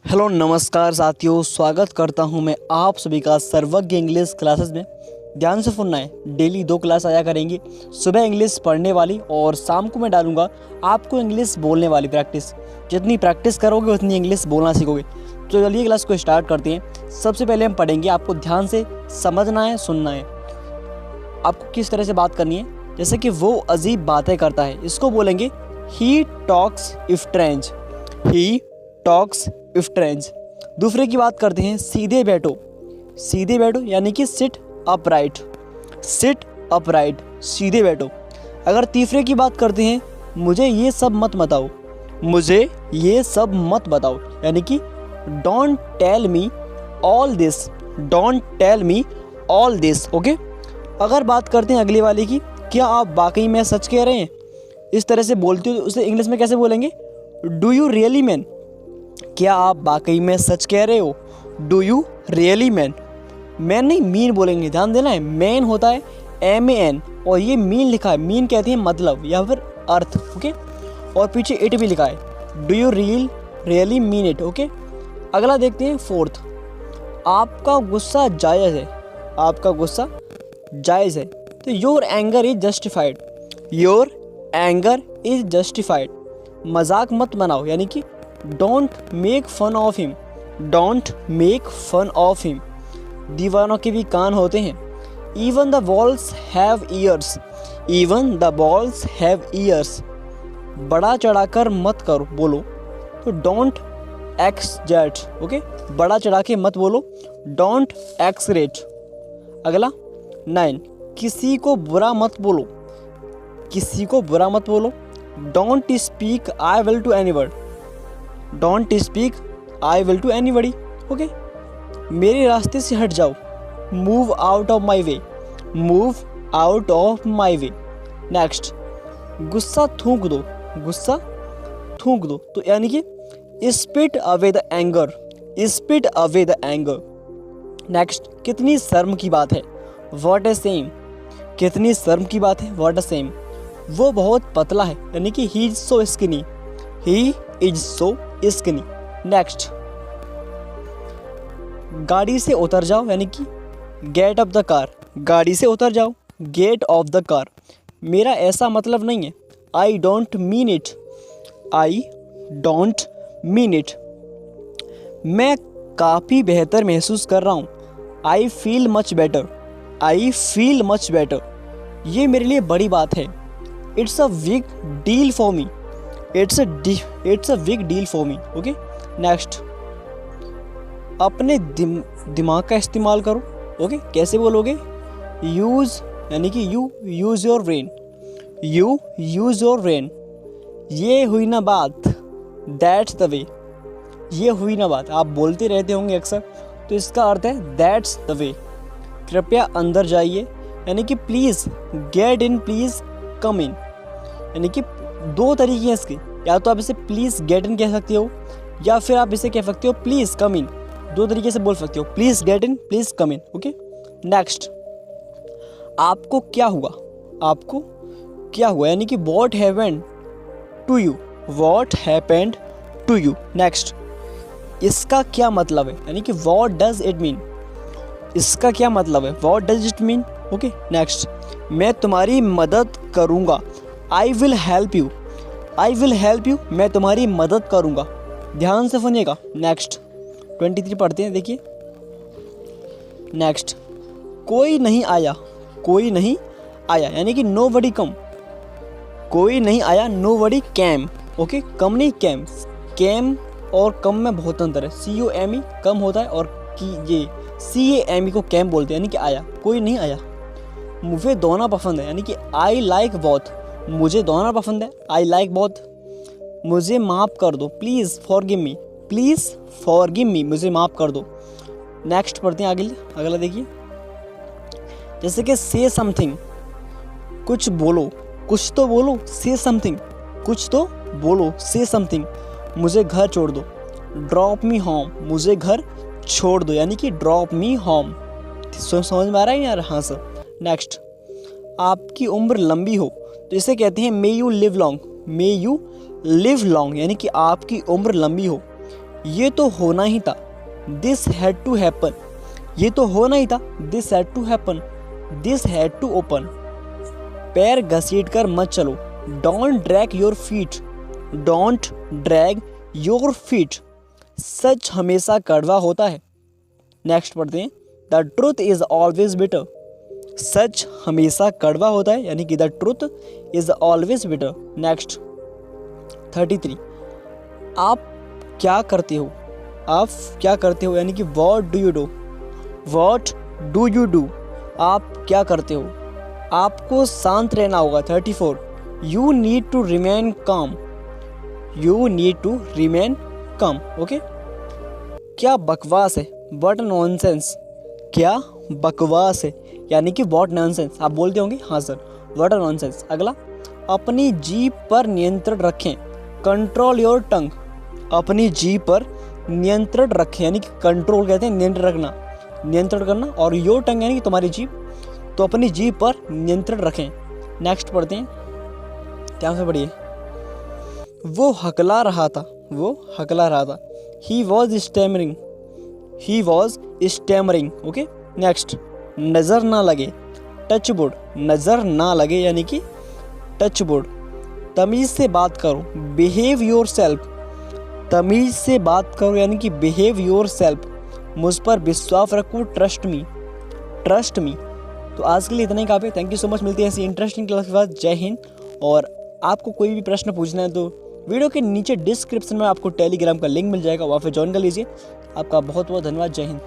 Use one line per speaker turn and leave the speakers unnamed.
Hello नमस्कार साथियों, स्वागत करता हूं मैं आप सभी का सर्वज्ञ इंग्लिश क्लासेस में। ध्यान से सुनना है, डेली 2 क्लास आया करेंगी। सुबह इंग्लिश पढ़ने वाली और शाम को मैं डालूंगा आपको इंग्लिश बोलने वाली प्रैक्टिस। जितनी प्रैक्टिस करोगे उतनी इंग्लिश बोलना सीखोगे। तो चलिए क्लास को स्टार्ट करते हैं। सबसे पहले हम पढ़ेंगे, आपको ध्यान से समझना है, सुनना है। आपको किस तरह से बात करनी है, जैसे कि वो अजीब बातें करता है, इसको बोलेंगे he talks strange. He talks strange. दूसरे की बात करते हैं, सीधे बैठो। सीधे बैठो यानी कि सिट अपराइट। सिट अपराइट, सीधे बैठो। अगर तीसरे की बात करते हैं, मुझे ये सब मत बताओ। मुझे ये सब मत बताओ यानी कि don't tell me all this. Don't tell me all this. Okay. अगर बात करते हैं अगले वाले की, क्या आप वाकई में सच कह रहे हैं, इस तरह से बोलते हो तो उसे इंग्लिश में कैसे बोलेंगे? Do you really mean. क्या आप वाकई में सच कह रहे हो? Do you really mean. Man नहीं, मीन बोलेंगे, ध्यान देना है। मैन होता है MAN और ये मीन लिखा है, मीन कहते हैं मतलब या फिर अर्थ। ओके। और पीछे इट भी लिखा है, do you really mean it. Okay. अगला देखते हैं, फोर्थ, आपका गुस्सा जायज़ है। आपका गुस्सा जायज़ है तो your anger is justified. Your anger is justified. मजाक मत बनाओ यानी कि don't make fun of him. Don't make fun of him. दीवानों के भी कान होते हैं। Even the walls have ears. Even the walls have ears. बड़ा चढ़ाकर मत करो बोलो तो डोंट एक्सजैट। ओके। बड़ा चढ़ा के मत बोलो, डोंट एक्सरेट। अगला 9, किसी को बुरा मत बोलो। किसी को बुरा मत बोलो, don't speak ill to anyone. Don't speak ill to anybody. Okay. मेरे रास्ते से हट जाओ, move out of my way. Move out of my way. Next, गुस्सा थूक दो। गुस्सा थूक दो तो यानी कि spit away the anger. Spit away the anger. Next, कितनी शर्म की बात है, व्हाट ए सेम। कितनी शर्म की बात है, व्हाट ए सेम। वो बहुत पतला है यानी कि he is so skinny. He is so skinny. Next, गाड़ी से उतर जाओ यानी कि गेट ऑफ द कार। गाड़ी से उतर जाओ, गेट ऑफ द कार। मेरा ऐसा मतलब नहीं है, I don't mean it. I don't mean it. मैं काफ़ी बेहतर महसूस कर रहा हूँ, I feel much better. I feel much better. ये मेरे लिए बड़ी बात है, it's a big deal for me. It's a big deal for me. Okay. Next, अपने दिमाग का इस्तेमाल करो। ओके। कैसे बोलोगे? यूज़ यानी कि you use your brain. You use your brain. ये हुई ना बात, दैट्स द वे। ये हुई ना बात, आप बोलते रहते होंगे अक्सर, तो इसका अर्थ है दैट्स द वे। कृपया अंदर जाइए यानी कि please get in, please come in. यानी कि 2 तरीके हैं इसके, या तो आप इसे प्लीज़ गेट इन कह सकते हो या फिर आप इसे कह सकते हो प्लीज़ कम इन। 2 तरीके से बोल सकते हो, please get in, please come in. Okay. Next, आपको क्या हुआ। आपको क्या हुआ यानी कि what happened to you. What happened to you. Next, इसका क्या मतलब है यानी कि व्हाट डज इट मीन। इसका क्या मतलब है, what does it mean. Okay. Next, मैं तुम्हारी मदद करूँगा, I will help you. I will help you, मैं तुम्हारी मदद करूँगा। ध्यान से सुनिएगा। नेक्स्ट 23 पढ़ते हैं, देखिए। नेक्स्ट, कोई नहीं आया। कोई नहीं आया यानी कि नो बडी कम। कोई नहीं आया, नो बडी कैम। ओके। कम नहीं, कैम। कैम और कम में बहुत अंतर है। COME कम होता है और ये CAME को कैम बोलते हैं यानी कि आया। कोई नहीं आया। मुझे दौड़ना पसंद है यानी कि आई लाइक बहुत। मुझे दौड़ना पसंद है, आई लाइक बहुत। मुझे माफ़ कर दो, please forgive me. Please forgive me, मुझे माफ़ कर दो। नेक्स्ट पढ़ते हैं आगे। अगला देखिए, जैसे कि से समथिंग, कुछ बोलो, कुछ तो बोलो। से समथिंग, कुछ तो बोलो। से समथिंग, मुझे घर छोड़ दो। ड्रॉप मी होम, मुझे घर छोड़ दो यानी कि ड्रॉप मी होम। समझ में आ रहा है यार? हाँ सर। नेक्स्ट, आपकी उम्र लंबी हो तो इसे कहते हैं may you live long. May you live long यानी कि आपकी उम्र लंबी हो। ये तो होना ही था, दिस हैड टू हैपन। ये तो होना ही था, this had to happen. This had to open. पैर घसीट कर मत चलो, don't drag your feet. Don't drag your feet. सच हमेशा कड़वा होता है। नेक्स्ट पढ़ते हैं, the truth is always bitter. सच हमेशा कड़वा होता है, यानी कि the truth is always bitter. Next 33, आप क्या करते हो? आप क्या करते हो, यानी कि what do you do. What do you do. आप क्या करते हो? आपको शांत रहना होगा। 34, you need to remain calm. You need to remain calm. Okay, क्या बकवास है, व्हाट नॉनसेंस। क्या बकवास है, यानी कि व्हाट नॉनसेंस। आप बोलते होंगे हाँ सर, व्हाट नॉनसेंस। अगला, अपनी जीभ पर नियंत्रण रखें, कंट्रोल योर टंग। अपनी जीभ पर नियंत्रण रखें, यानी कि कंट्रोल कहते हैं नियंत्रण रखना, नियंत्रण करना, और योर टंग यानी कि तुम्हारी जीभ, तो अपनी जीभ पर नियंत्रण रखें। नेक्स्ट पढ़ते हैं, ध्यान से पढ़िए। वो हकला रहा था, वो हकला रहा था। He was stammering. He was stammering. Okay, next, नज़र ना लगे, टच वुड। नज़र ना लगे यानी कि टच वुड। तमीज़ से बात करो, बिहेव योर सेल्फ। तमीज़ से बात करो यानी कि बिहेव योर सेल्फ। मुझ पर विश्वास रखो, ट्रस्ट मी। Trust me. तो आज के लिए इतना ही काफ़ी। Thank you so much. मिलती है ऐसी इंटरेस्टिंग क्लास के बाद। जय हिंद। और आपको कोई भी प्रश्न पूछना है तो वीडियो के नीचे डिस्क्रिप्शन में आपको टेलीग्राम का लिंक मिल जाएगा, वहाँ पे ज्वाइन कर लीजिए। आपका बहुत बहुत धन्यवाद। जय हिंद।